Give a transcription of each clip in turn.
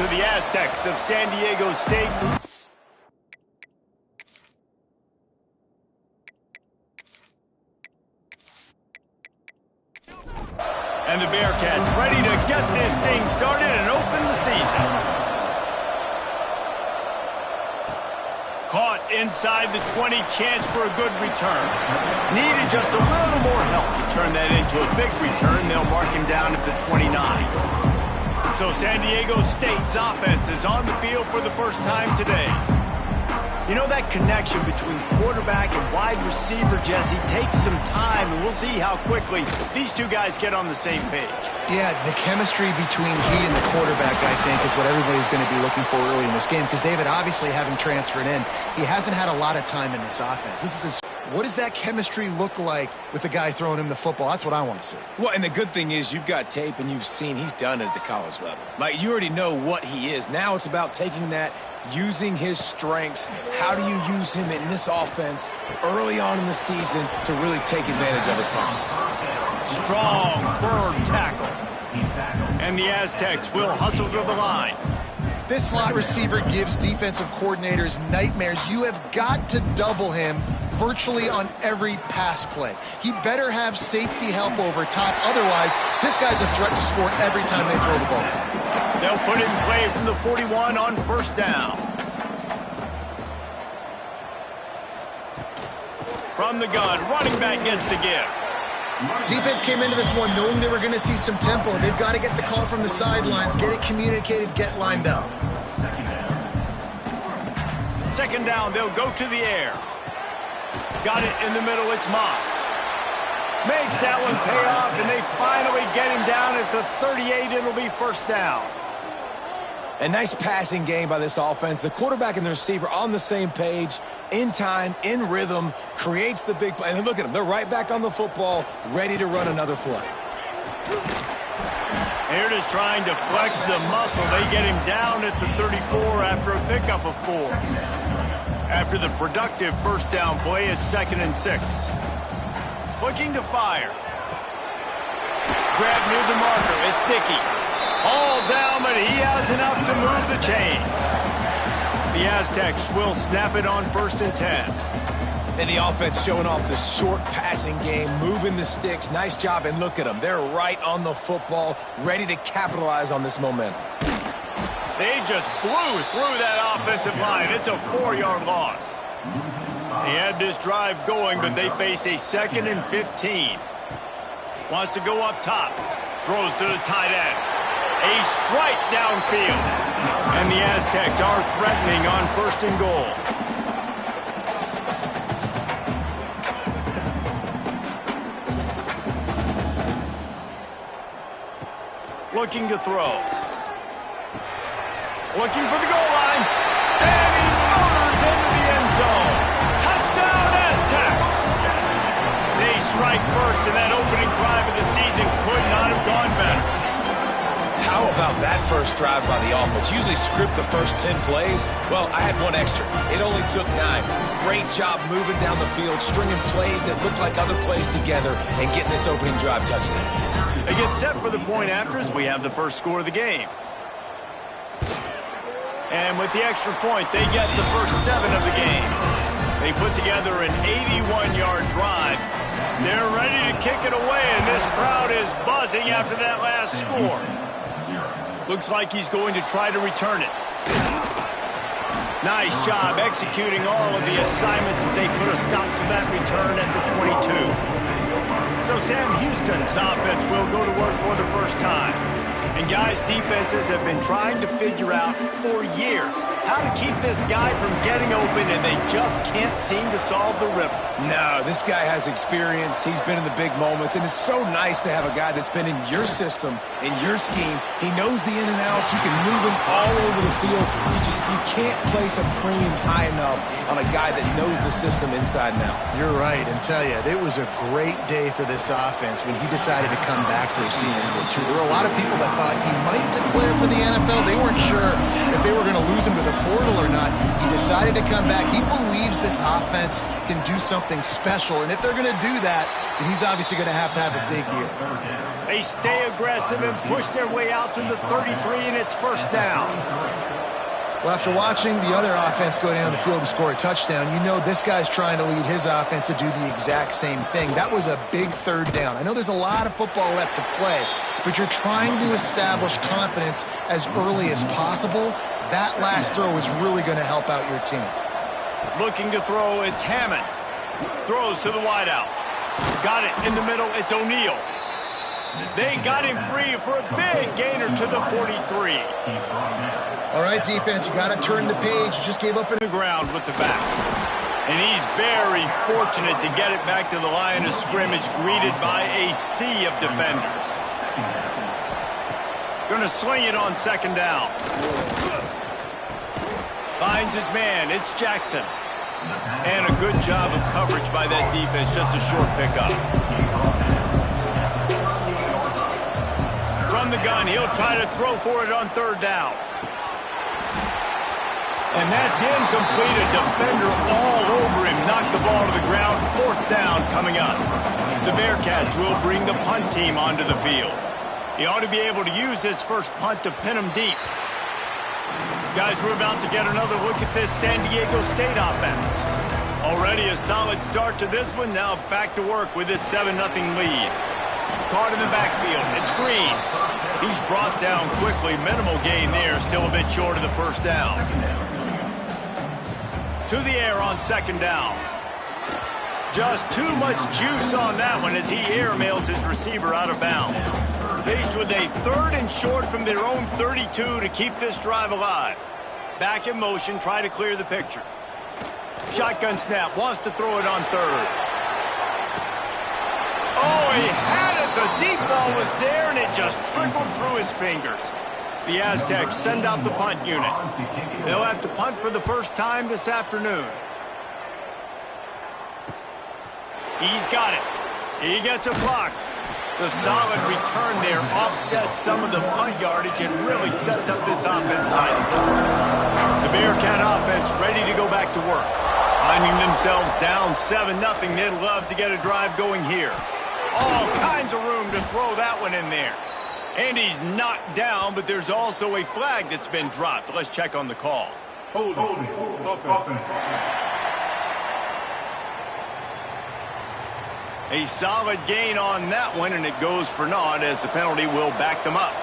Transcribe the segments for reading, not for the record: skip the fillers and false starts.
the Aztecs of San Diego State. And the Bearcats ready to get this thing started and open the season. Caught inside the 20, chance for a good return. Needed just a little more help to turn that into a big return. They'll mark him down at the 29. So San Diego State's offense is on the field for the first time today. You know, that connection between quarterback and wide receiver, Jesse, takes some time, and we'll see how quickly these two guys get on the same page. Yeah, the chemistry between he and the quarterback, I think, is what everybody's going to be looking for early in this game. Because David, obviously, having transferred in, he hasn't had a lot of time in this offense. What does that chemistry look like with the guy throwing him the football? That's what I want to see. Well, and the good thing is you've got tape and you've seen he's done it at the college level. Like, you already know what he is. Now it's about taking that, using his strengths. How do you use him in this offense early on in the season to really take advantage of his talents? Strong, firm tackle. And the Aztecs will hustle to the line. This slot receiver gives defensive coordinators nightmares. You have got to double him virtually on every pass play. He better have safety help over top. Otherwise, this guy's a threat to score every time they throw the ball. They'll put it in play from the 41 on first down. From the gun, running back gets the give. Defense came into this one knowing they were going to see some tempo. They've got to get the call from the sidelines, get it communicated, get lined up. Second down, they'll go to the air. Got it in the middle, it's Moss. Makes that one pay off, and they finally get him down at the 38. It'll be first down. A nice passing game by this offense. The quarterback and the receiver on the same page, in time, in rhythm, creates the big play. And look at them. They're right back on the football, ready to run another play. They're just trying to flex the muscle. They get him down at the 34 after a pickup of 4. After the productive first down play, it's 2nd and 6. Looking to fire. Grab near the marker. It's Dickey. All down, but he has enough to move the chains. The Aztecs will snap it on 1st and 10. And the offense showing off the short passing game, moving the sticks. Nice job, and look at them. They're right on the football, ready to capitalize on this momentum. They just blew through that offensive line. It's a 4-yard loss. He had this drive going, but they face a 2nd and 15. Wants to go up top. Throws to the tight end. A strike downfield. And the Aztecs are threatening on 1st and goal. Looking to throw. Looking for the goal line. And he motors into the end zone. Touchdown, Aztecs! They strike first, and that opening drive of the season could not have gone better. How about that first drive by the offense? Usually script the first 10 plays. Well, I had one extra. It only took 9. Great job moving down the field, stringing plays that look like other plays together, and getting this opening drive touchdown. They get set for the point after as we have the first score of the game. And with the extra point, they get the first 7 of the game. They put together an 81-yard drive. They're ready to kick it away, and this crowd is buzzing after that last score. Looks like he's going to try to return it. Nice job executing all of the assignments as they put a stop to that return at the 22. So Sam Houston's offense will go to work for the first time. And guys, defenses have been trying to figure out for years how to keep this guy from getting open, and they just can't seem to solve the riddle. No, this guy has experience. He's been in the big moments, and it's so nice to have a guy that's been in your system, in your scheme. He knows the in and outs. You can move him all over the field. You can't place a premium high enough on a guy that knows the system inside and out. You're right, and tell you, it was a great day for this offense when he decided to come back for a senior year, too. There were a lot of people that thought thought he might declare for the NFL. They weren't sure if they were going to lose him to the portal or not. He decided to come back. He believes this offense can do something special, and if they're going to do that, then he's obviously going to have a big year. They stay aggressive and push their way out to the 33, and it's first down. Well, after watching the other offense go down the field and score a touchdown, you know this guy's trying to lead his offense to do the exact same thing. That was a big third down. I know there's a lot of football left to play, but you're trying to establish confidence as early as possible. That last throw is really going to help out your team. Looking to throw, it's Hammond. Throws to the wideout. Got it in the middle, it's O'Neal. They got him free for a big gainer to the 43. All right, defense, you got to turn the page. You just gave up in the ground with the back. And he's very fortunate to get it back to the line of scrimmage, greeted by a sea of defenders. Going to swing it on second down. Finds his man. It's Jackson. And a good job of coverage by that defense. Just a short pickup. From the gun, he'll try to throw for it on third down. And that's incomplete. A defender all over him. Knocked the ball to the ground. Fourth down coming up. The Bearcats will bring the punt team onto the field. He ought to be able to use his first punt to pin him deep. Guys, we're about to get another look at this San Diego State offense. Already a solid start to this one. Now back to work with this 7-0 lead. Caught in the backfield. It's Green. He's brought down quickly. Minimal gain there. Still a bit short of the first down. To the air on second down. Just too much juice on that one as he airmails his receiver out of bounds. Faced with a third and short from their own 32 to keep this drive alive. Back in motion, try to clear the picture. Shotgun snap, wants to throw it on third. Oh, he had it. The deep ball was there, and it just trickled through his fingers. The Aztecs send out the punt unit. They'll have to punt for the first time this afternoon. He's got it. He gets a block. The solid return there offsets some of the punt yardage and really sets up this offense nicely. The Bearcat offense ready to go back to work. Finding themselves down 7-0, they'd love to get a drive going here. All kinds of room to throw that one in there. And he's knocked down, but there's also a flag that's been dropped. Let's check on the call. Hold it. A solid gain on that one, and it goes for naught as the penalty will back them up.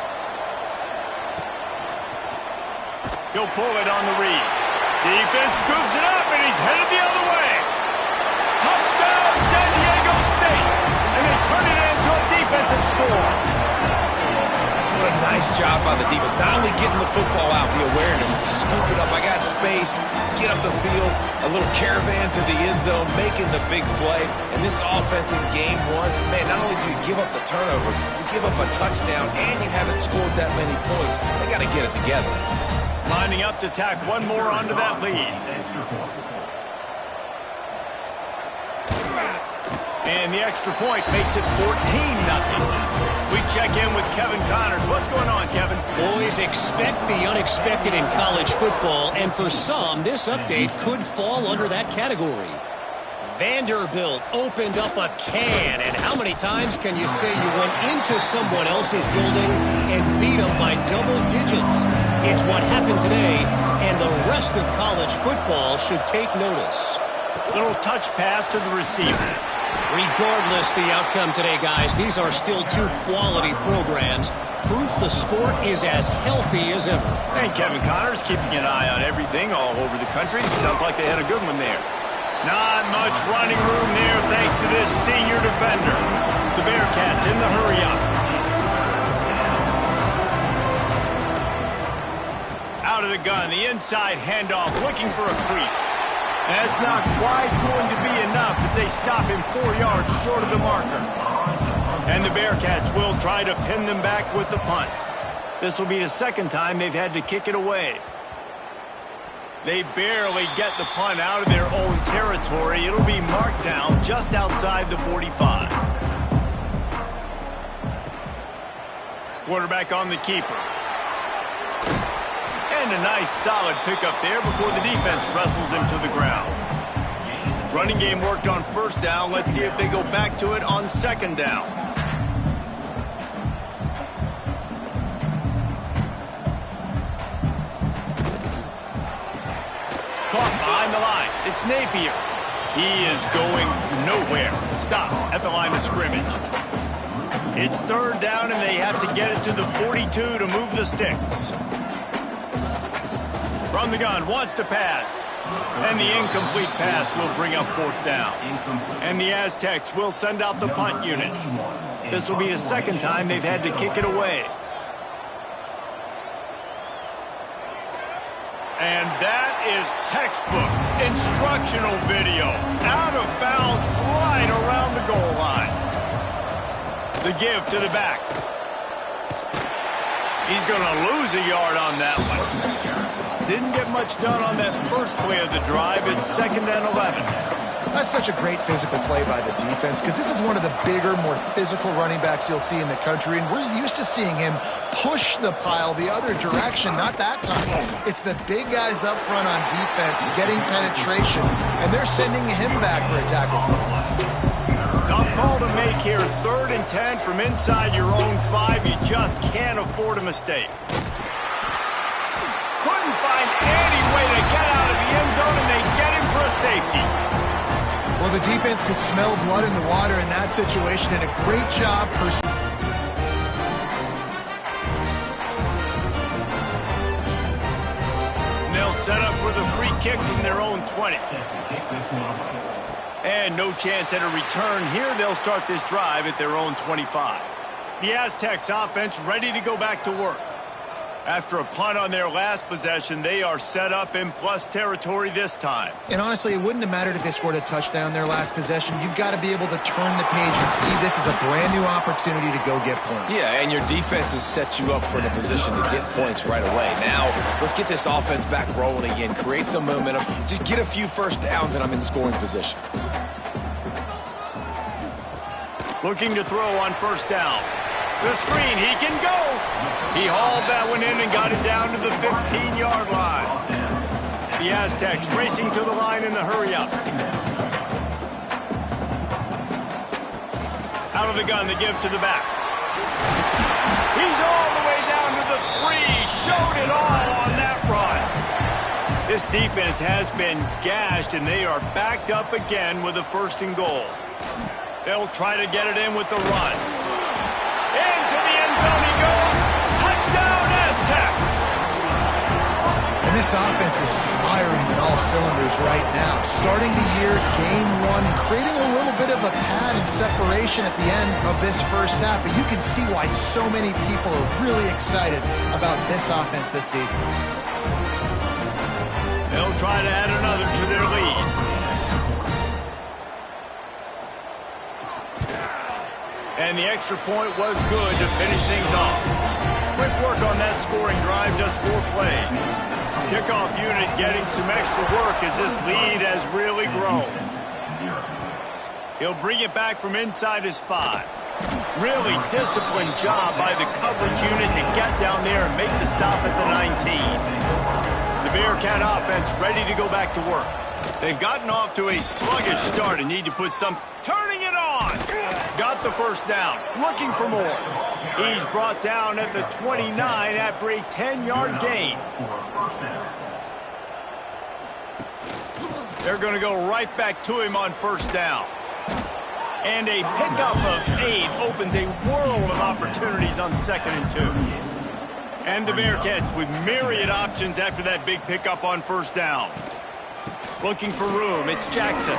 He'll pull it on the read. Defense scoops it up, and he's headed the other way. Touchdown, San Diego State. And they turn it into a defensive score. What a nice job by the defense. Not only getting the football out, the awareness to scoop it up. I got space, get up the field, a little caravan to the end zone, making the big play. And this offense in game one, man, not only do you give up the turnover, you give up a touchdown, and you haven't scored that many points. They got to get it together. Lining up to tack one more onto that lead. And the extra point makes it 14-0. We check in with Kevin Connors. What's going on, Kevin? Boys, expect the unexpected in college football, and for some, this update could fall under that category. Vanderbilt opened up a can, and how many times can you say you went into someone else's building and beat them by double digits? It's what happened today, and the rest of college football should take notice. Little touch pass to the receiver. Regardless the outcome today, guys, these are still two quality programs. Proof the sport is as healthy as ever. And Kevin Connors keeping an eye on everything all over the country. Sounds like they had a good one there. Not much running room there thanks to this senior defender. The Bearcats in the hurry-up. Out of the gun, the inside handoff, looking for a crease. That's not quite going to be enough as they stop him 4 yards short of the marker. And the Bearcats will try to pin them back with the punt. This will be the second time they've had to kick it away. They barely get the punt out of their own territory. It'll be marked down just outside the 45. Quarterback on the keeper. And a nice solid pickup there before the defense wrestles him to the ground. Running game worked on first down. Let's see if they go back to it on second down. Caught behind the line. It's Napier. He is going nowhere. Stop at the line of scrimmage. It's third down, and they have to get it to the 42 to move the sticks. From the gun, wants to pass. And the incomplete pass will bring up fourth down. And the Aztecs will send out the punt unit. This will be the second time they've had to kick it away. And that is textbook instructional video. Out of bounds right around the goal line. The give to the back. He's going to lose a yard on that one. Didn't get much done on that first play of the drive. It's 2nd and 11. That's such a great physical play by the defense because this is one of the bigger, more physical running backs you'll see in the country, and we're used to seeing him push the pile the other direction. Not that time. It's the big guys up front on defense getting penetration, and they're sending him back for a tackle for loss. Tough call to make here. 3rd and 10 from inside your own 5. You just can't afford a mistake. Couldn't find any way to get out of the end zone, and they get him for a safety. Well, the defense could smell blood in the water in that situation, and a great job for... And they'll set up with a free kick from their own 20. And no chance at a return here. They'll start this drive at their own 25. The Aztecs offense ready to go back to work. After a punt on their last possession, they are set up in plus territory this time. And honestly, it wouldn't have mattered if they scored a touchdown their last possession. You've got to be able to turn the page and see this as a brand new opportunity to go get points. Yeah, and your defense has set you up for the position to get points right away. Now, let's get this offense back rolling again. Create some momentum. Just get a few first downs, and I'm in scoring position. Looking to throw on first down. The screen, he can go. He hauled that one in and got it down to the 15-yard line. The Aztecs racing to the line in the hurry-up. Out of the gun, the give to the back. He's all the way down to the 3. Showed it all on that run. This defense has been gashed, and they are backed up again with a 1st and goal. They'll try to get it in with the run. Into the end zone he goes. Touchdown, Aztecs! And this offense is firing on all cylinders right now. Starting the year, game 1, creating a little bit of a pad and separation at the end of this first half. But you can see why so many people are really excited about this offense this season. They'll try to add another to their lead. And the extra point was good to finish things off. Quick work on that scoring drive, just 4 plays. Kickoff unit getting some extra work as this lead has really grown. He'll bring it back from inside his 5. Really disciplined job by the coverage unit to get down there and make the stop at the 19. The Bearcat offense ready to go back to work. They've gotten off to a sluggish start and need to put some... Turning it on! Got the first down. Looking for more. He's brought down at the 29 after a 10-yard gain. They're going to go right back to him on first down. And a pickup of 8 opens a world of opportunities on 2nd and 2. And the Bearcats with myriad options after that big pickup on first down. Looking for room, it's Jackson.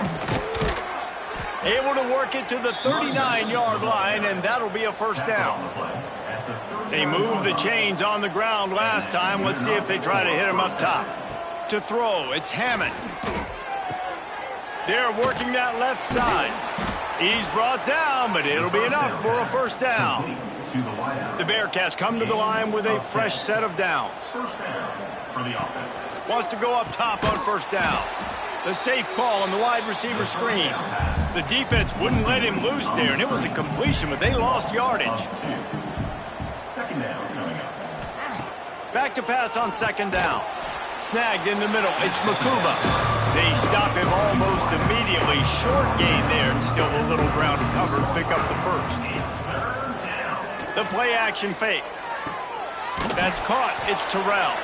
Able to work it to the 39-yard line, and that'll be a first down. They moved the chains on the ground last time. Let's see if they try to hit him up top. To throw, it's Hammond. They're working that left side. He's brought down, but it'll be enough for a first down. The Bearcats come to the line with a fresh set of downs. Wants to go up top on first down. The safe call on the wide receiver screen. The defense wouldn't let him loose there, and it was a completion, but they lost yardage. Back to pass on second down. Snagged in the middle. It's Makuba. They stop him almost immediately. Short gain there and still a little ground to cover to pick up the first. The play action fake. That's caught. It's Terrell.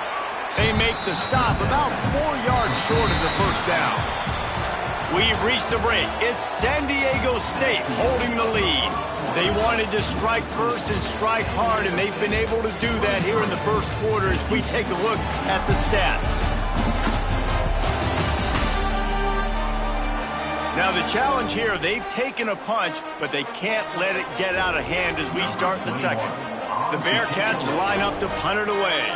They make the stop about 4 yards short of the first down. We've reached the break. It's San Diego State holding the lead. They wanted to strike first and strike hard, and they've been able to do that here in the first quarter as we take a look at the stats. Now the challenge here, they've taken a punch, but they can't let it get out of hand as we start the second. The Bearcats line up to punt it away.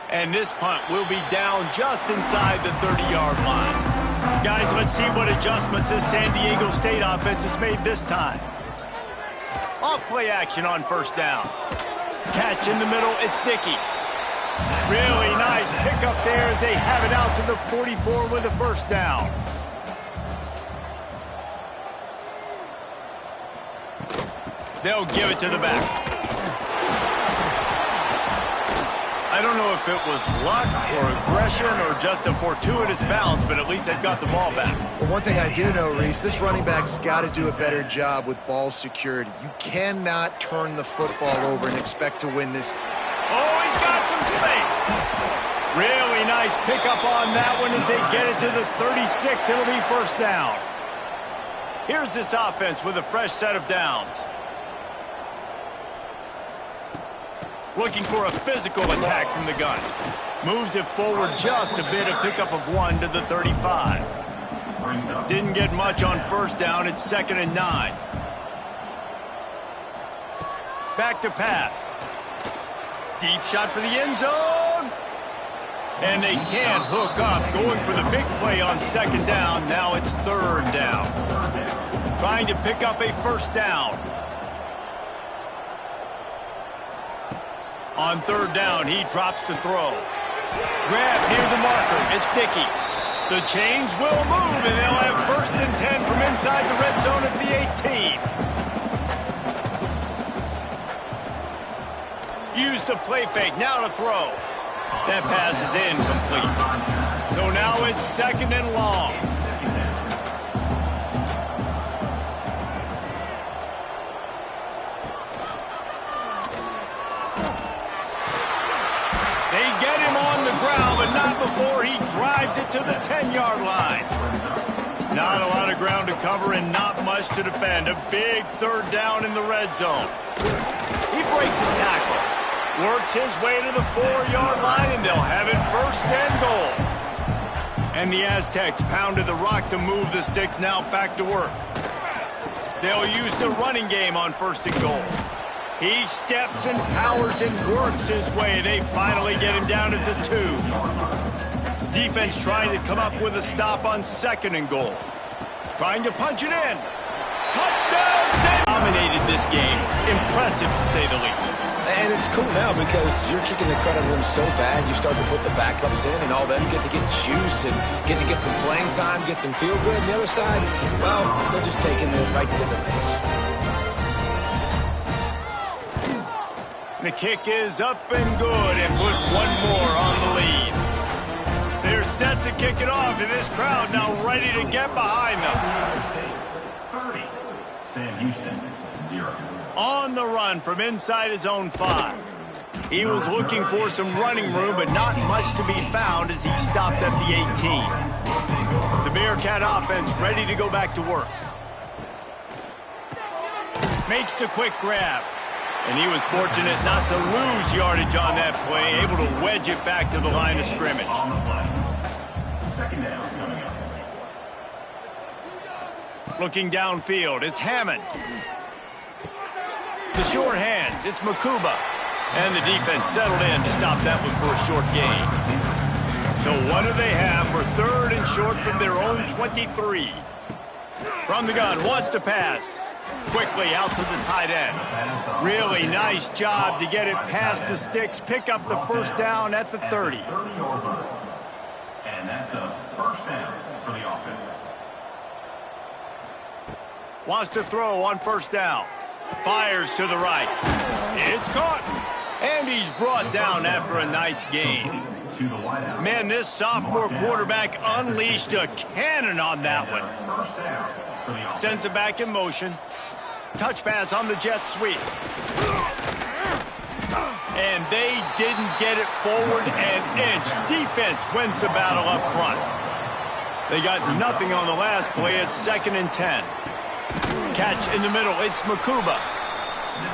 And this punt will be down just inside the 30-yard line. Guys, let's see what adjustments this San Diego State offense has made this time. Off play action on first down. Catch in the middle, it's Dickey. Really nice pickup there as they have it out to the 44 with a first down. They'll give it to the back. I don't know if it was luck or aggression or just a fortuitous bounce, but at least they've got the ball back. Well, one thing I do know, Reese, this running back's got to do a better job with ball security. You cannot turn the football over and expect to win this. Oh, he's got some space. Really nice pickup on that one as they get it to the 36. It'll be first down. Here's this offense with a fresh set of downs. Looking for a physical attack from the gun. Moves it forward just a bit, a pickup of 1 to the 35. Didn't get much on first down. It's 2nd and 9. Back to pass. Deep shot for the end zone. And they can't hook up. Going for the big play on second down. Now it's 3rd down. Trying to pick up a first down. On 3rd down, he drops to throw. Grab near the marker. It's Dickey. The chains will move, and they'll have 1st and 10 from inside the red zone at the 18. Use the play fake. Now to throw. That pass is incomplete. So now it's 2nd and long. Not before he drives it to the 10-yard line. Not a lot of ground to cover and not much to defend. A big 3rd down in the red zone. He breaks a tackle. Works his way to the 4-yard line, and they'll have it 1st and goal. And the Aztecs pounded the rock to move the sticks. Now back to work. They'll use the running game on 1st and goal. He steps and powers and works his way. They finally get him down at the 2. Defense trying to come up with a stop on 2nd and goal. Trying to punch it in. Touchdown! Dominated this game. Impressive to say the least. And it's cool now because you're kicking the crud out of them so bad, you start to put the backups in and all them get to get juice and get to get some playing time, get some feel good. And the other side, well, they're just taking it right to the face. The kick is up and good and put 1 more on the lead. They're set to kick it off, and this crowd now ready to get behind them. 30. Sam Houston, 0. On the run from inside his own 5. He was looking for some running room, but not much to be found as he stopped at the 18. The Bearcat offense ready to go back to work. Makes the quick grab. And he was fortunate not to lose yardage on that play, able to wedge it back to the line of scrimmage. 2nd down coming up. Looking downfield, it's Hammond. The short hands, it's Makuba. And the defense settled in to stop that one for a short gain. So what do they have for 3rd and short from their own 23? From the gun, wants to pass. Quickly out to the tight end. Really nice job to get it past the sticks. Pick up the first down at the 30. And that's a 1st down for the offense. Wants to throw on first down. Fires to the right. It's caught. And he's brought down after a nice gain. Man, this sophomore quarterback unleashed a cannon on that one. Sends it back in motion. Touch pass on the jet sweep. And they didn't get it forward an inch. Defense wins the battle up front. They got nothing on the last play. It's 2nd and 10. Catch in the middle. It's Makuba.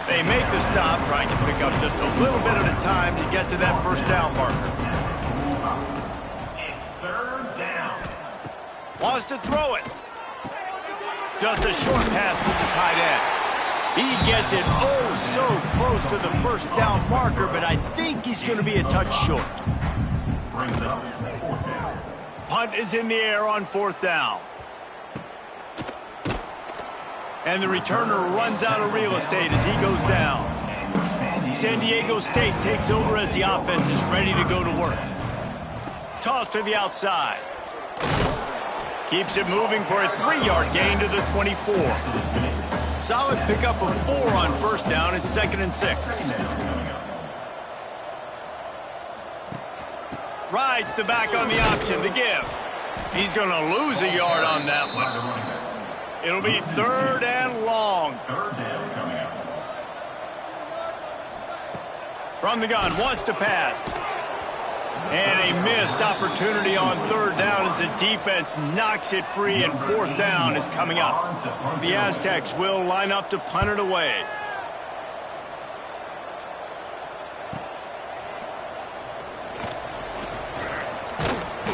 They make the stop, trying to pick up just a little bit at a time to get to that first down marker. It's 3rd down. Wants to throw it. Just a short pass to the tight end. He gets it oh so close to the first down marker, but I think he's going to be a touch short. Brings up 4th down. Punt is in the air on 4th down. And the returner runs out of real estate as he goes down. San Diego State takes over as the offense is ready to go to work. Toss to the outside. Keeps it moving for a 3-yard gain to the 24. Solid pickup of 4 on first down. It's 2nd and 6. Rides the back on the option, the give. He's going to lose a yard on that one. It'll be 3rd and long. 3rd down coming up. From the gun, wants to pass. And a missed opportunity on 3rd down as the defense knocks it free, and 4th down is coming up. The Aztecs will line up to punt it away.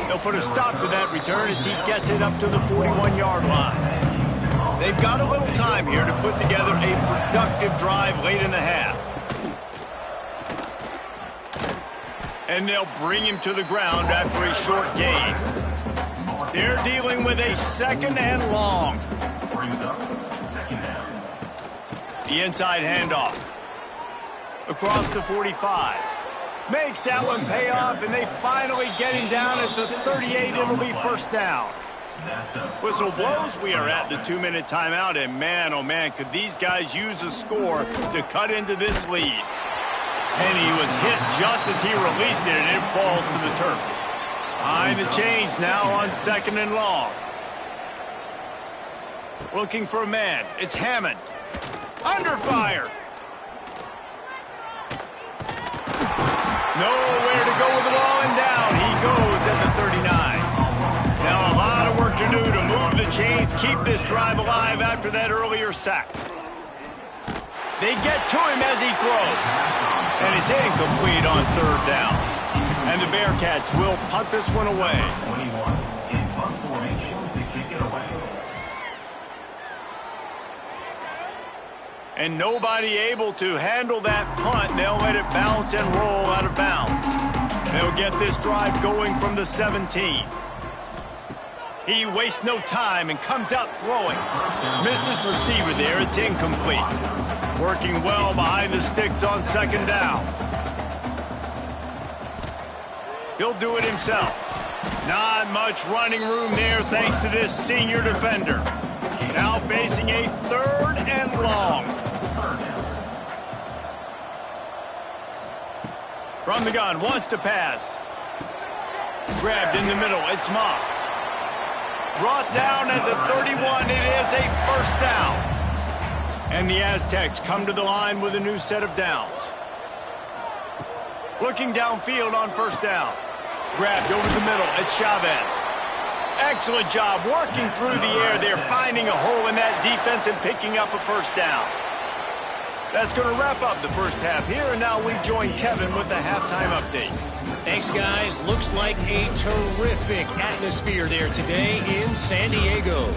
They'll put a stop to that return as he gets it up to the 41-yard line. They've got a little time here to put together a productive drive late in the half. And they'll bring him to the ground after a short gain. They're dealing with a 2nd and long. Brings up 2nd down. The inside handoff. Across the 45. Makes that one pay off, and they finally get him down at the 38. It'll be 1st down. Whistle blows. We are at the 2-minute timeout, and man, oh man, could these guys use a score to cut into this lead. And he was hit just as he released it, and it falls to the turf. Behind the chains now on 2nd and long. Looking for a man. It's Hammond. Under fire. Nowhere to go with the ball, and down he goes at the 39. Now a lot of work to do to move the chains, keep this drive alive after that earlier sack. They get to him as he throws. And it's incomplete on 3rd down. And the Bearcats will punt this one away. 21 in punt formation to kick it away. And nobody able to handle that punt. They'll let it bounce and roll out of bounds. They'll get this drive going from the 17. He wastes no time and comes out throwing. Missed his receiver there. It's incomplete. Working well behind the sticks on 2nd down. He'll do it himself. Not much running room there thanks to this senior defender. Now facing a 3rd and long. From the gun, wants to pass. Grabbed in the middle, it's Moss. Brought down at the 31, it is a 1st down. And the Aztecs come to the line with a new set of downs. Looking downfield on 1st down. Grabbed over the middle, it's Chavez. Excellent job working through the air. They're finding a hole in that defense and picking up a 1st down. That's going to wrap up the first half here, and now we join Kevin with the halftime update. Thanks, guys. Looks like a terrific atmosphere there today in San Diego.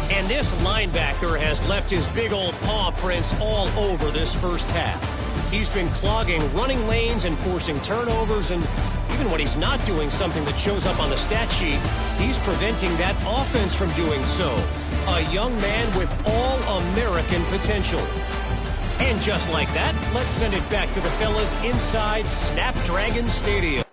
And this linebacker has left his big old paw prints all over this first half. He's been clogging running lanes and forcing turnovers, and even when he's not doing something that shows up on the stat sheet, he's preventing that offense from doing so. A young man with all-American potential. And just like that, let's send it back to the fellas inside Snapdragon Stadium.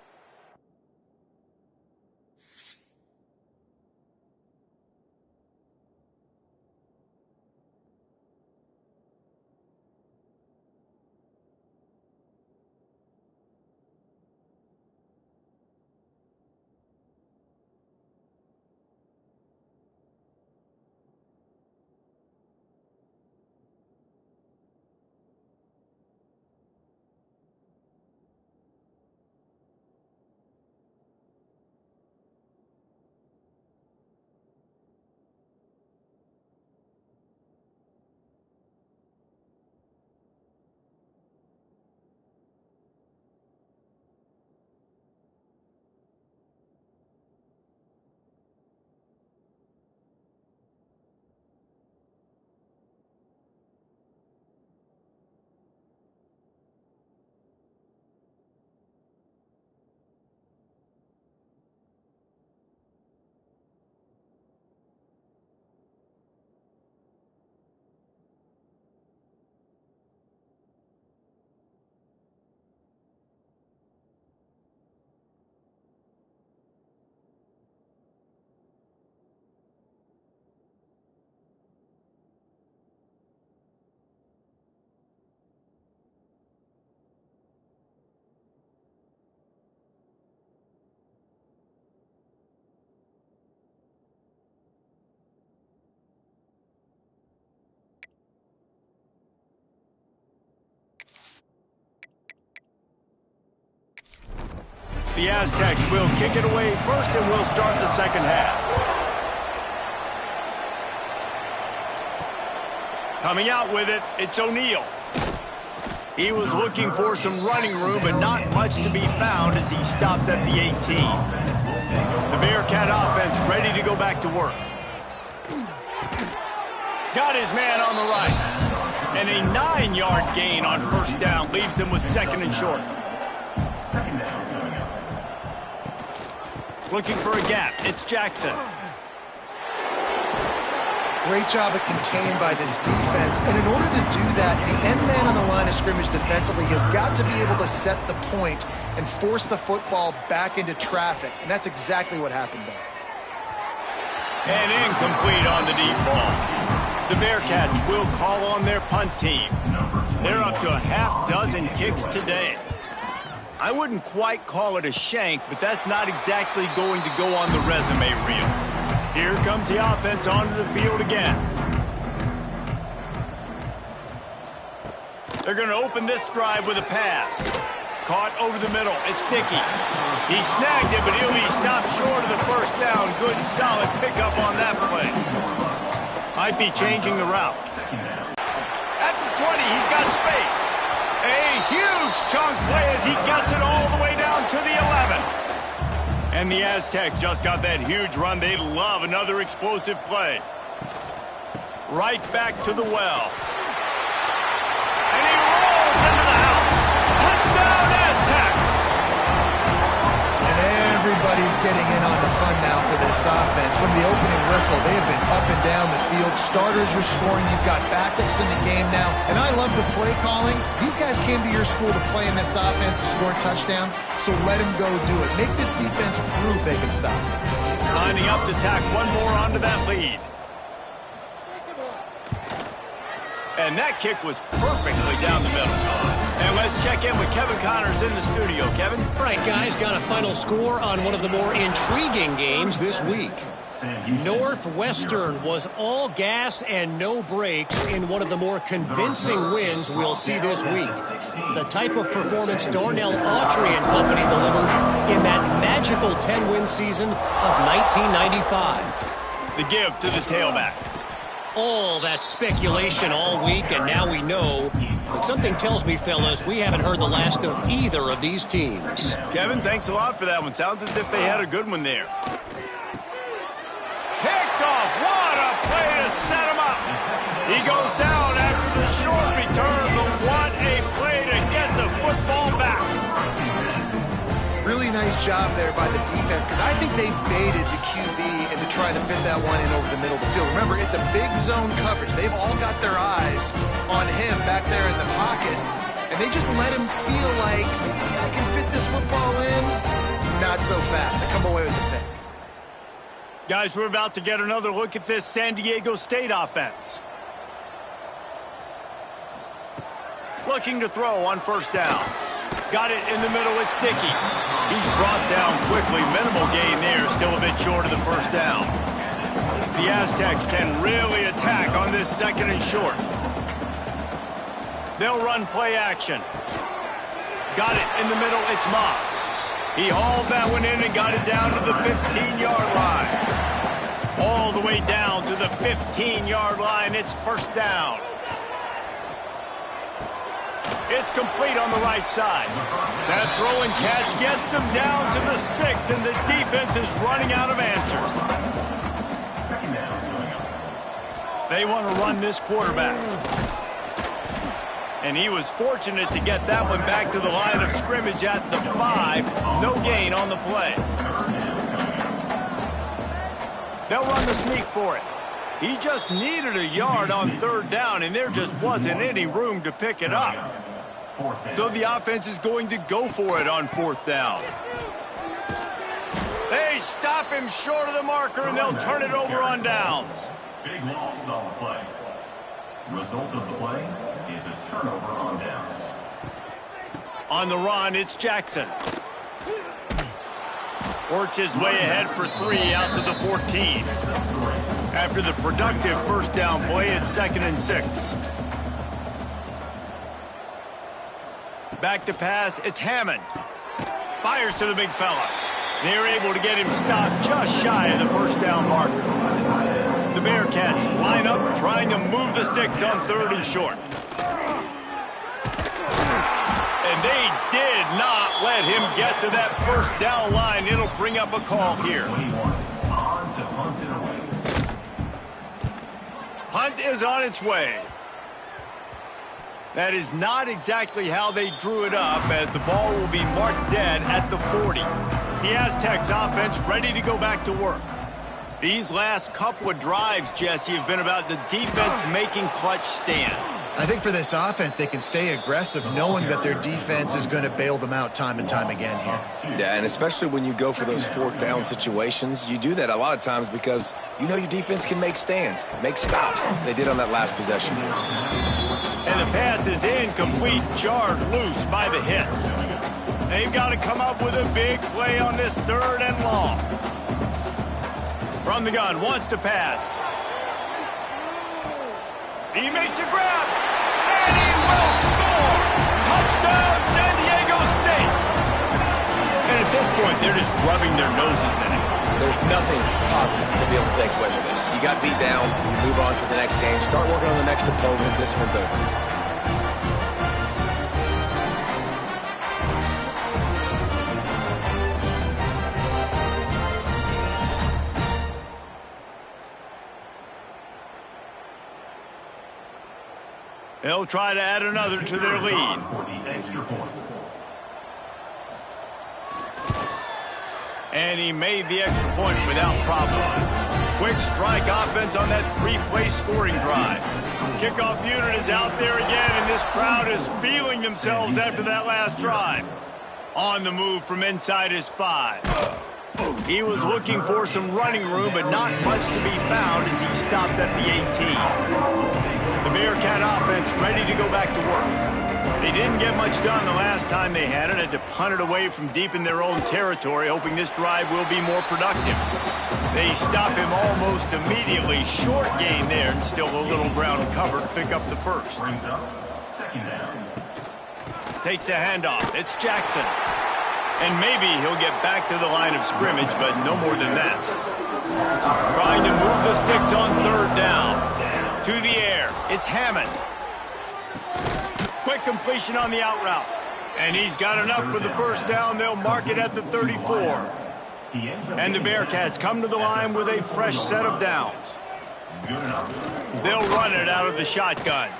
The Aztecs will kick it away first, and we'll start the second half. Coming out with it, it's O'Neal. He was looking for some running room, but not much to be found as he stopped at the 18. The Bearcat offense ready to go back to work. Got his man on the right. And a 9-yard gain on first down leaves him with second and short. Looking for a gap. It's Jackson. Great job of contained by this defense. And in order to do that, the end man on the line of scrimmage defensively has got to be able to set the point and force the football back into traffic. And that's exactly what happened there. And incomplete on the deep ball. The Bearcats will call on their punt team. They're up to a half dozen kicks today. I wouldn't quite call it a shank, but that's not exactly going to go on the resume reel. Here comes the offense onto the field again. They're going to open this drive with a pass. Caught over the middle. It's Sticky. He snagged it, but he'll be stopped short of the first down. Good, solid pickup on that play. Might be changing the route. At the 20, he's got space. A huge chunk play as he gets it all the way down to the 11. And the Aztecs just got that huge run. They love another explosive play. Right back to the well. And he rolls into the house. Touchdown, Aztecs! And everybody's getting in on the fun now for this offense. From the opening whistle, they have been up and down the field. Starters are scoring. You've got backups in the game now. And I love the play calling. These guys came to your school to play in this offense to score touchdowns, so let them go do it. Make this defense prove they can stop. Lining up to tack one more onto that lead. And that kick was perfectly down the middle. And let's check in with Kevin Connors in the studio. Kevin? All right, guys, got a final score on one of the more intriguing games this week. Northwestern was all gas and no brakes in one of the more convincing wins we'll see this week. The type of performance Darnell Autry and company delivered in that magical 10-win season of 1995. The give to the tailback. All that speculation all week, and now we know. But something tells me, fellas, we haven't heard the last of either of these teams. Kevin, thanks a lot for that one. Sounds as if they had a good one there. Picked off. What a play to set him up. He goes down after the short return, but what a play to get the football back. Really nice job there by the defense, because I think they baited the QB into trying to fit that one in over the middle of the field. Remember, it's a big zone coverage. They've all got their eyes on him back there in the pocket, and they just let him feel like, maybe I can fit this football in. Not so fast. They come away with the pick. Guys, we're about to get another look at this San Diego State offense. Looking to throw on first down. Got it in the middle, it's Sticky. He's brought down quickly. Minimal gain there, still a bit short of the first down. The Aztecs can really attack on this second and short. They'll run play action. Got it in the middle, it's Moss. He hauled that one in and got it down to the 15-yard line. All the way down to the 15-yard line, it's first down. It's complete on the right side. That throw and catch gets them down to the 6, and the defense is running out of answers. They want to run this quarterback. And he was fortunate to get that one back to the line of scrimmage at the 5. No gain on the play. They'll run the sneak for it. He just needed a yard on third down, and there just wasn't any room to pick it up. So the offense is going to go for it on fourth down. They stop him short of the marker, and they'll turn it over on downs. Big loss on the play. Result of the play is a turnover on downs. On the run, it's Jackson. Works his way ahead for 3 out to the 14. After the productive first down play, it's 2nd and 6. Back to pass, it's Hammond. Fires to the big fella. They're able to get him stopped just shy of the first down marker. The Bearcats line up trying to move the sticks on 3rd and short. And they did not let him get to that first down line. It'll bring up a call here. Punt is on its way. That is not exactly how they drew it up, as the ball will be marked dead at the 40. The Aztecs offense ready to go back to work. These last couple of drives, Jesse, have been about the defense making clutch stand. I think for this offense, they can stay aggressive knowing that their defense is going to bail them out time and time again here. Yeah, and especially when you go for those 4th down situations, you do that a lot of times because you know your defense can make stands, make stops. They did on that last possession. And the pass is incomplete, jarred loose by the hit. They've got to come up with a big play on this 3rd and long. From the gun, wants to pass. He makes a grab, and he will score! Touchdown, San Diego State! And at this point, they're just rubbing their noses in it. There's nothing positive to be able to take away from this. You got beat down, you move on to the next game, start working on the next opponent, this one's over. They'll try to add another to their lead. And he made the extra point without problem. Quick strike offense on that 3-play scoring drive. Kickoff unit is out there again, and this crowd is feeling themselves after that last drive. On the move from inside his 5. He was looking for some running room, but not much to be found as he stopped at the 18. The Bearcat offense ready to go back to work. They didn't get much done the last time they had it. Had to punt it away from deep in their own territory, hoping this drive will be more productive. They stop him almost immediately. Short gain there, and still a little ground cover to pick up the first. Takes the handoff. It's Jackson. And maybe he'll get back to the line of scrimmage, but no more than that. Trying to move the sticks on 3rd down. To the air, it's Hammond. Quick completion on the out route. And he's got enough for the first down. They'll mark it at the 34. And the Bearcats come to the line with a fresh set of downs. They'll run it out of the shotgun.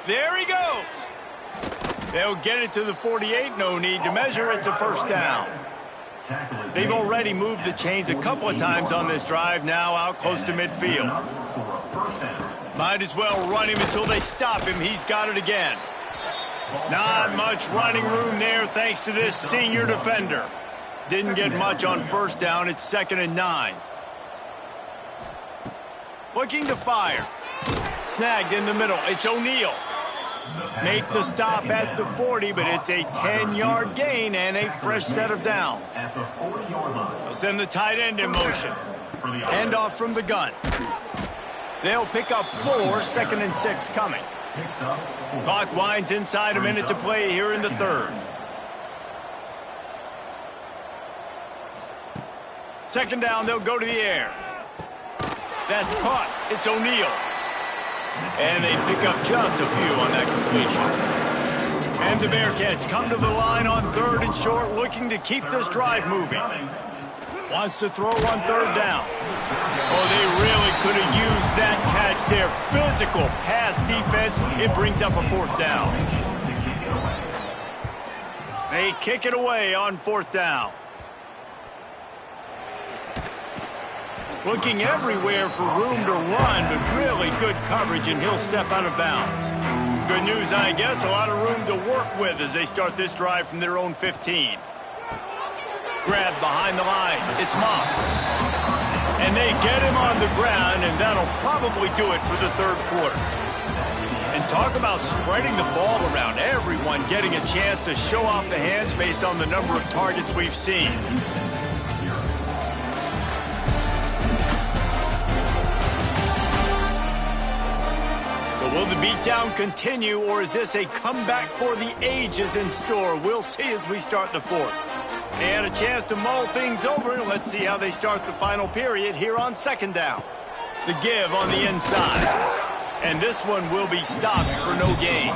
There he goes. They'll get it to the 48. No need to measure. It's a first down. They've already moved the chains a couple of times on this drive, now out close to midfield. Might as well run him until they stop him. He's got it again. Not much running room there thanks to this senior defender. Didn't get much on first down. It's 2nd and 9. Looking to fire. Snagged in the middle. It's O'Neal. Make the stop at the 40, but it's a 10-yard gain and a fresh set of downs. They'll send the tight end in motion. Handoff from the gun. They'll pick up 4, 2nd and 6 coming. Clock winds inside a minute to play here in the 3rd. 2nd down, they'll go to the air. That's caught. It's O'Neal. And they pick up just a few on that completion. And the Bearcats come to the line on 3rd and short, looking to keep this drive moving. Wants to throw on 3rd down. Oh, they really could have used that catch there. Physical pass defense. It brings up a 4th down. They kick it away on 4th down. Looking everywhere for room to run, but really good coverage, and he'll step out of bounds. Good news, I guess, a lot of room to work with as they start this drive from their own 15. Grab behind the line. It's Moss. And they get him on the ground, and that'll probably do it for the 3rd quarter. And talk about spreading the ball around. Everyone getting a chance to show off the hands based on the number of targets we've seen. Will the beatdown continue, or is this a comeback for the ages in store? We'll see as we start the 4th. They had a chance to mull things over. Let's see how they start the final period here on second down. The give on the inside. And this one will be stopped for no gain.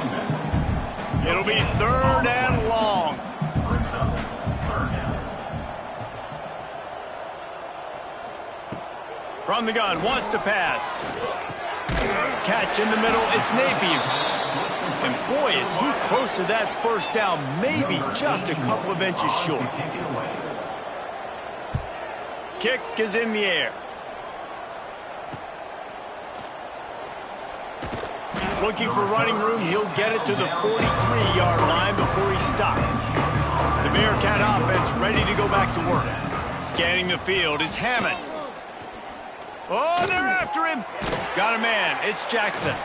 It'll be third and long. From the gun, wants to pass. Catch in the middle, it's Napier. And boy, is he close to that first down, maybe just a couple of inches short. Kick is in the air. Looking for running room, he'll get it to the 43-yard line before he's stopped. The Bearcat offense ready to go back to work. Scanning the field, it's Hammond. Oh, they're after him. Got a man. It's Jackson.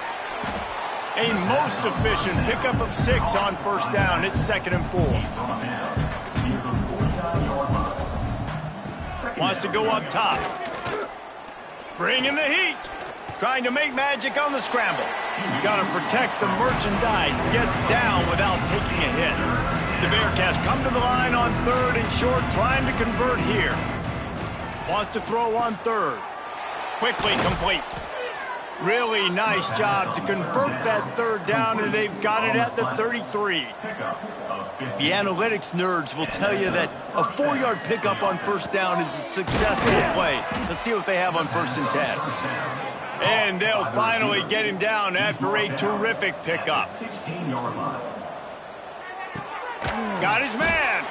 A most efficient pickup of 6 on first down. It's 2nd and 4. Wants to go up top. Bringing the heat. Trying to make magic on the scramble. Got to protect the merchandise. Gets down without taking a hit. The Bearcats come to the line on 3rd and short, trying to convert here. Wants to throw on 3rd. Quickly complete. Really nice job to convert that 3rd down, and they've got it at the 33. The analytics nerds will tell you that a 4-yard pickup on first down is a successful play. Let's see what they have on 1st and 10. And they'll finally get him down after a terrific pickup. Got his man.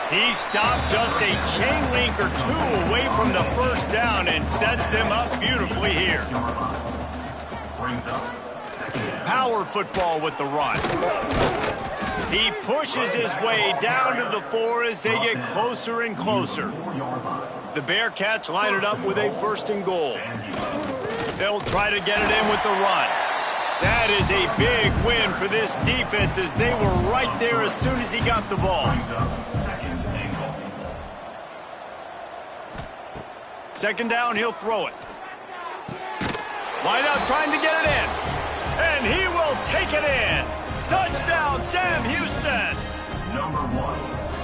He stopped just a chain link or 2 away from the first down and sets them up beautifully here. Power football with the run. He pushes his way down to the 4 as they get closer and closer. The Bearcats line it up with a 1st and goal. They'll try to get it in with the run. That is a big win for this defense as they were right there as soon as he got the ball. 2nd down, he'll throw it. Wide out trying to get it in. And he will take it in. Touchdown, Sam Houston. Number 1.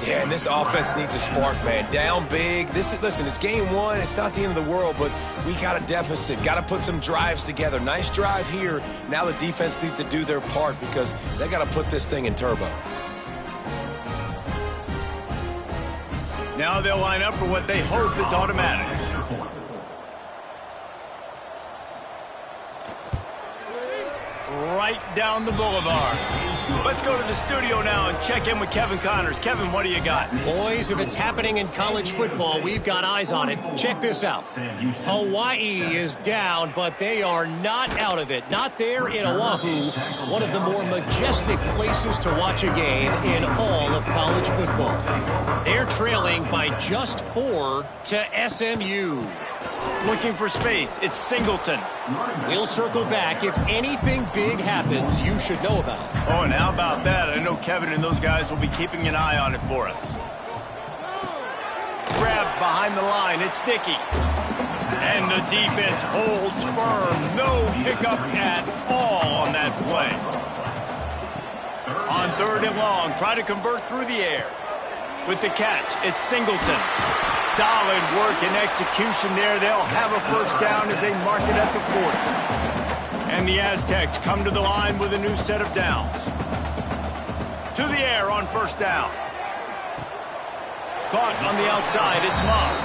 Yeah, and this offense needs a spark, man. Down big. Listen, it's game 1. It's not the end of the world, but we got a deficit. Got to put some drives together. Nice drive here. Now the defense needs to do their part because they got to put this thing in turbo. Now they'll line up for what they hope is automatic. Right down the boulevard. Let's go to the studio now and check in with Kevin Connors. Kevin, what do you got? Boys, if it's happening in college football, we've got eyes on it. Check this out. Hawaii is down, but they are not out of it. Not there in Oahu, one of the more majestic places to watch a game in all of college football. They're trailing by just 4 to SMU. Looking for space. It's Singleton. We'll circle back. If anything big happens, you should know about it. Oh, and how about that? I know Kevin and those guys will be keeping an eye on it for us. Grab behind the line. It's Dickey. And the defense holds firm. No pickup at all on that play. On 3rd and long, try to convert through the air. With the catch, it's Singleton. Solid work and execution there. They'll have a first down as they mark it at the 40. And the Aztecs come to the line with a new set of downs. To the air on first down. Caught on the outside, it's Moss.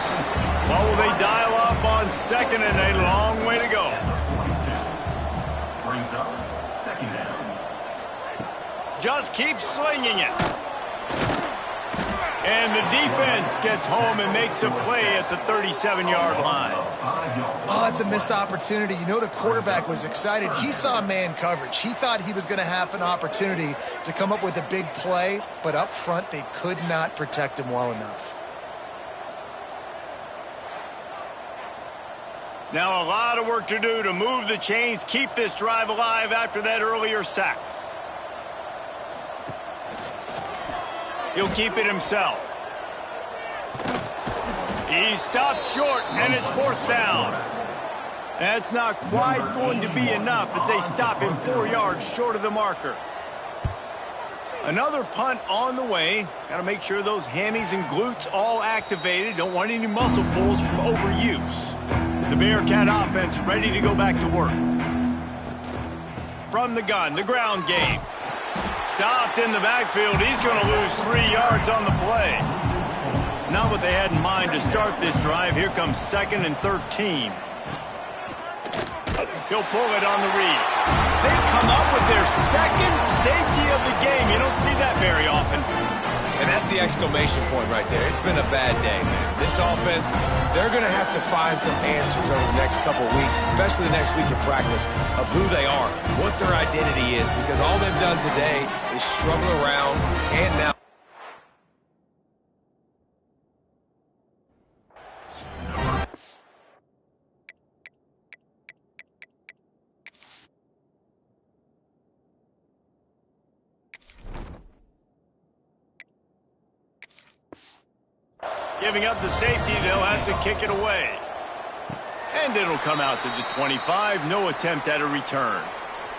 Well, will they dial up on 2nd and a long way to go? Brings up 2nd down. Just keep slinging it. And the defense gets home and makes a play at the 37-yard line. Oh, it's a missed opportunity. You know the quarterback was excited. He saw man coverage. He thought he was going to have an opportunity to come up with a big play, but up front they could not protect him well enough. Now a lot of work to do to move the chains, keep this drive alive after that earlier sack. He'll keep it himself. He stopped short, and it's 4th down. That's not quite going to be enough as they stop him 4 yards short of the marker. Another punt on the way. Got to make sure those hammies and glutes all activated. Don't want any muscle pulls from overuse. The Bearcat offense ready to go back to work. From the gun, the ground game. Stopped in the backfield. He's going to lose 3 yards on the play. Not what they had in mind to start this drive. Here comes 2nd and 13. He'll pull it on the read. They come up with their 2nd safety of the game. You don't see that very often. And that's the exclamation point right there. It's been a bad day, man. This offense, they're going to have to find some answers over the next couple weeks, especially the next week in practice, of who they are, what their identity is, because all they've done today is struggle around and now. Giving up the safety, they'll have to kick it away. And it'll come out to the 25. No attempt at a return.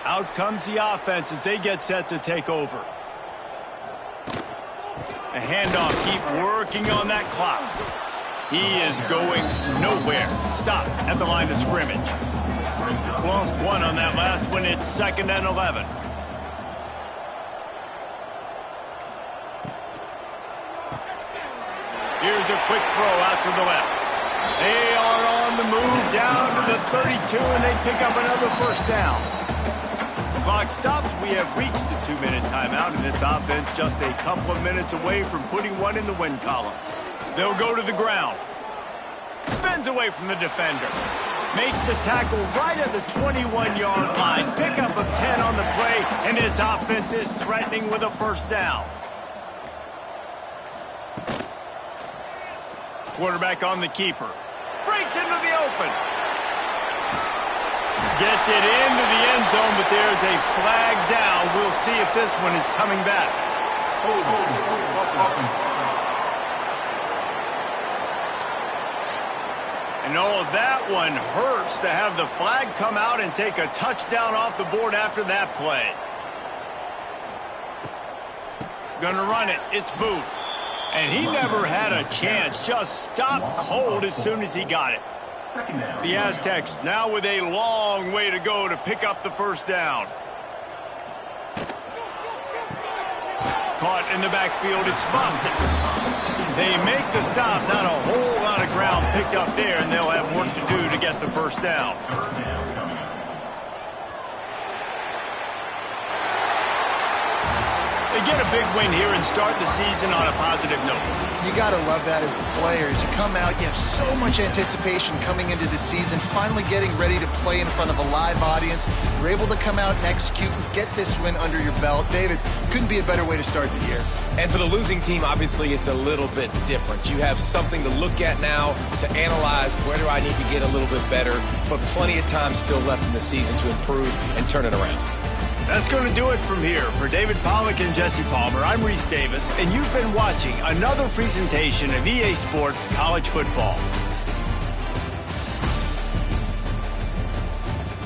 Out comes the offense as they get set to take over. A handoff, keep working on that clock. He is going nowhere. Stop at the line of scrimmage. Lost 1 on that last one. It's 2nd and 11. Here's a quick throw out to the left. They are on the move down to the 32, and they pick up another first down. The clock stops. We have reached the 2-minute timeout, and this offense just a couple of minutes away from putting one in the win column. They'll go to the ground. Spins away from the defender. Makes the tackle right at the 21-yard line. Pickup of 10 on the play, and this offense is threatening with a first down. Quarterback on the keeper. Breaks into the open. Gets it into the end zone, but there's a flag down. We'll see if this one is coming back. And oh, that one hurts to have the flag come out and take a touchdown off the board after that play. Gonna run it. It's Booth. And he never had a chance. Just stopped cold as soon as he got it. The Aztecs now with a long way to go to pick up the first down. Caught in the backfield. It's Boston. They make the stop. Not a whole lot of ground picked up there, and they'll have work to do to get the first down. They get a big win here and start the season on a positive note. You got to love that as the players. You come out, you have so much anticipation coming into the season, finally getting ready to play in front of a live audience. You're able to come out and execute and get this win under your belt. David, couldn't be a better way to start the year. And for the losing team, obviously, it's a little bit different. You have something to look at now to analyze where do I need to get a little bit better, but plenty of time still left in the season to improve and turn it around. That's going to do it from here. For David Pollack and Jesse Palmer, I'm Reese Davis, and you've been watching another presentation of EA Sports College Football.